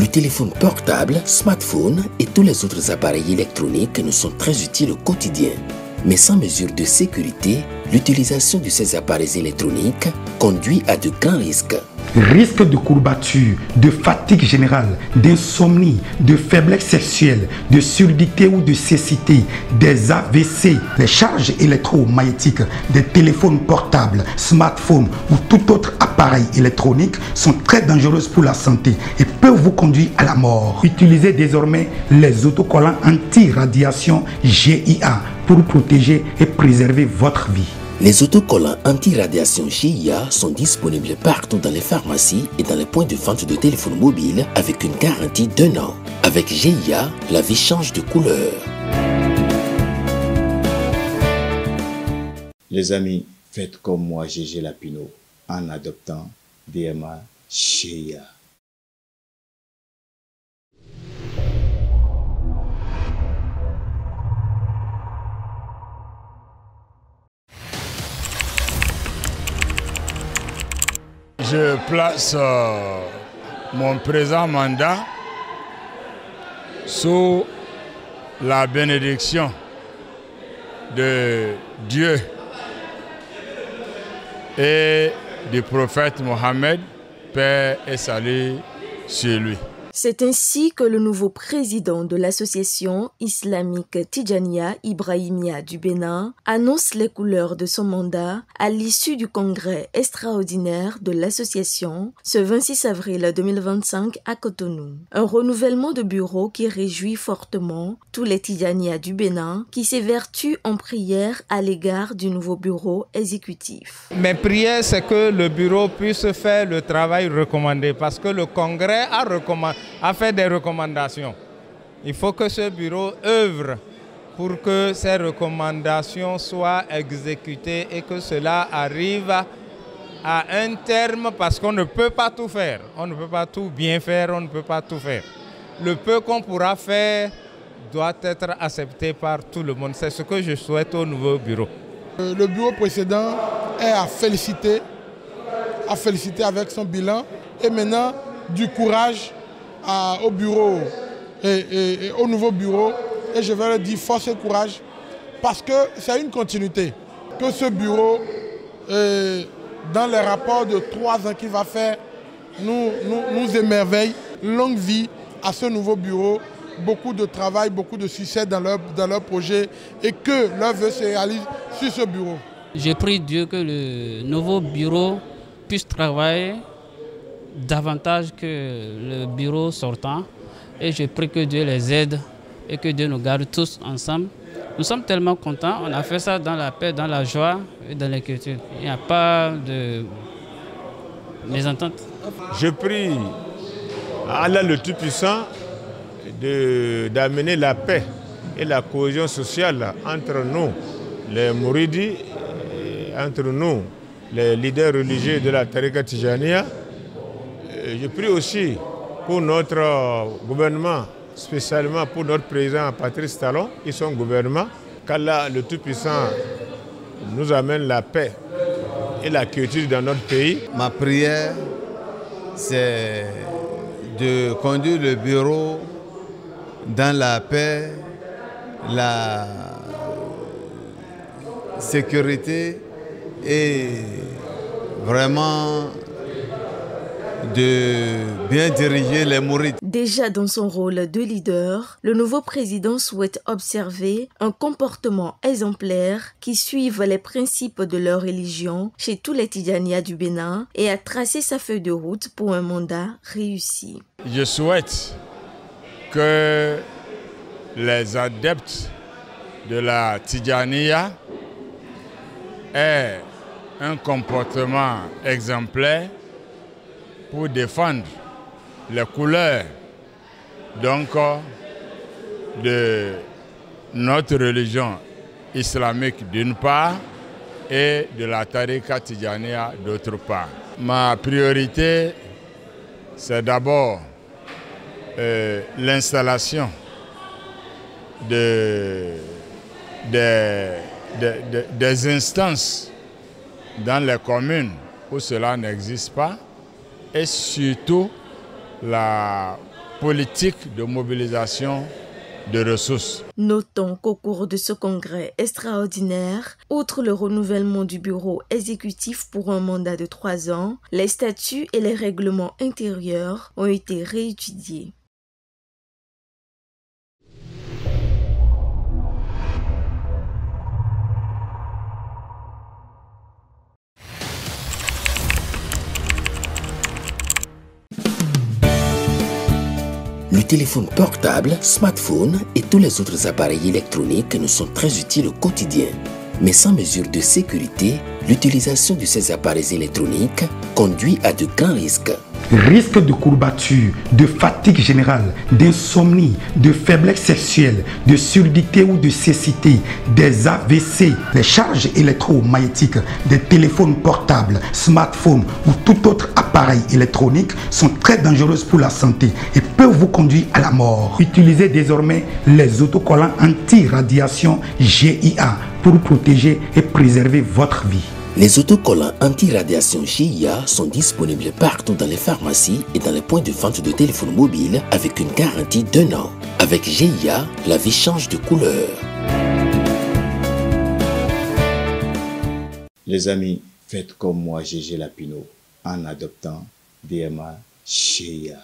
Le téléphone portable, smartphone et tous les autres appareils électroniques nous sont très utiles au quotidien. Mais sans mesure de sécurité, l'utilisation de ces appareils électroniques conduit à de grands risques. Risque de courbature, de fatigue générale, d'insomnie, de faiblesse sexuelle, de surdité ou de cécité, des AVC. Les charges électromagnétiques des téléphones portables, smartphones ou tout autre appareil électronique sont très dangereuses pour la santé et peuvent vous conduire à la mort. Utilisez désormais les autocollants anti-radiation GIA pour protéger et préserver votre vie. Les autocollants anti-radiation GIA sont disponibles partout dans les pharmacies et dans les points de vente de téléphones mobiles avec une garantie d'1 an. Avec GIA, la vie change de couleur. Les amis, faites comme moi, Gégé Lapino, en adoptant DMA GIA. Je place mon présent mandat sous la bénédiction de Dieu et du prophète Mohammed, paix et salut sur lui. C'est ainsi que le nouveau président de l'association islamique Tidjaniya Ibrahimiya du Bénin annonce les couleurs de son mandat à l'issue du congrès extraordinaire de l'association ce 26 avril 2025 à Cotonou. Un renouvellement de bureau qui réjouit fortement tous les Tidjaniya du Bénin qui s'évertuent en prière à l'égard du nouveau bureau exécutif. Mes prières, c'est que le bureau puisse faire le travail recommandé parce que le congrès a fait des recommandations. Il faut que ce bureau œuvre pour que ces recommandations soient exécutées et que cela arrive à un terme parce qu'on ne peut pas tout faire. On ne peut pas tout bien faire, on ne peut pas tout faire. Le peu qu'on pourra faire doit être accepté par tout le monde. C'est ce que je souhaite au nouveau bureau. Le bureau précédent est à féliciter avec son bilan et maintenant du courage au bureau et au nouveau bureau, et je vais leur dire force et courage parce que c'est une continuité que ce bureau dans les rapports de 3 ans qu'il va faire nous émerveille. Longue vie à ce nouveau bureau, beaucoup de travail, beaucoup de succès dans leur projet et que leur vœu se réalise sur ce bureau. Je prie Dieu que le nouveau bureau puisse travailler davantage que le bureau sortant et je prie que Dieu les aide et que Dieu nous garde tous ensemble. Nous sommes tellement contents, on a fait ça dans la paix, dans la joie et dans l'inquiétude. Il n'y a pas de mésentente. Je prie à Allah le Tout-Puissant d'amener la paix et la cohésion sociale entre nous, les Mourides, entre nous, les leaders religieux de la Tariqa Tidjaniya. Je prie aussi pour notre gouvernement, spécialement pour notre président Patrice Talon et son gouvernement, qu'Allah le Tout-Puissant nous amène la paix et la quiétude dans notre pays. Ma prière, c'est de conduire le bureau dans la paix, la sécurité et vraiment de bien diriger les mourides. Déjà dans son rôle de leader, le nouveau président souhaite observer un comportement exemplaire qui suive les principes de leur religion chez tous les Tidjaniya du Bénin et a tracé sa feuille de route pour un mandat réussi. Je souhaite que les adeptes de la Tidjaniya aient un comportement exemplaire pour défendre les couleurs donc de notre religion islamique d'une part et de la Tariqa Tidjaniya d'autre part. Ma priorité, c'est d'abord l'installation des instances dans les communes où cela n'existe pas et surtout la politique de mobilisation de ressources. Notons qu'au cours de ce congrès extraordinaire, outre le renouvellement du bureau exécutif pour un mandat de 3 ans, les statuts et les règlements intérieurs ont été réétudiés. Le téléphone portable, smartphone et tous les autres appareils électroniques nous sont très utiles au quotidien. Mais sans mesure de sécurité, l'utilisation de ces appareils électroniques conduit à de grands risques. Risque de courbature, de fatigue générale, d'insomnie, de faiblesse sexuelle, de surdité ou de cécité, des AVC, les charges électromagnétiques des téléphones portables, smartphones ou tout autre appareil électronique sont très dangereuses pour la santé et peuvent vous conduire à la mort. Utilisez désormais les autocollants anti-radiation GIA pour protéger et préserver votre vie. Les autocollants anti-radiation GIA sont disponibles partout dans les pharmacies et dans les points de vente de téléphones mobiles avec une garantie d'1 an. Avec GIA, la vie change de couleur. Les amis, faites comme moi, GG Lapino, en adoptant DMA GIA.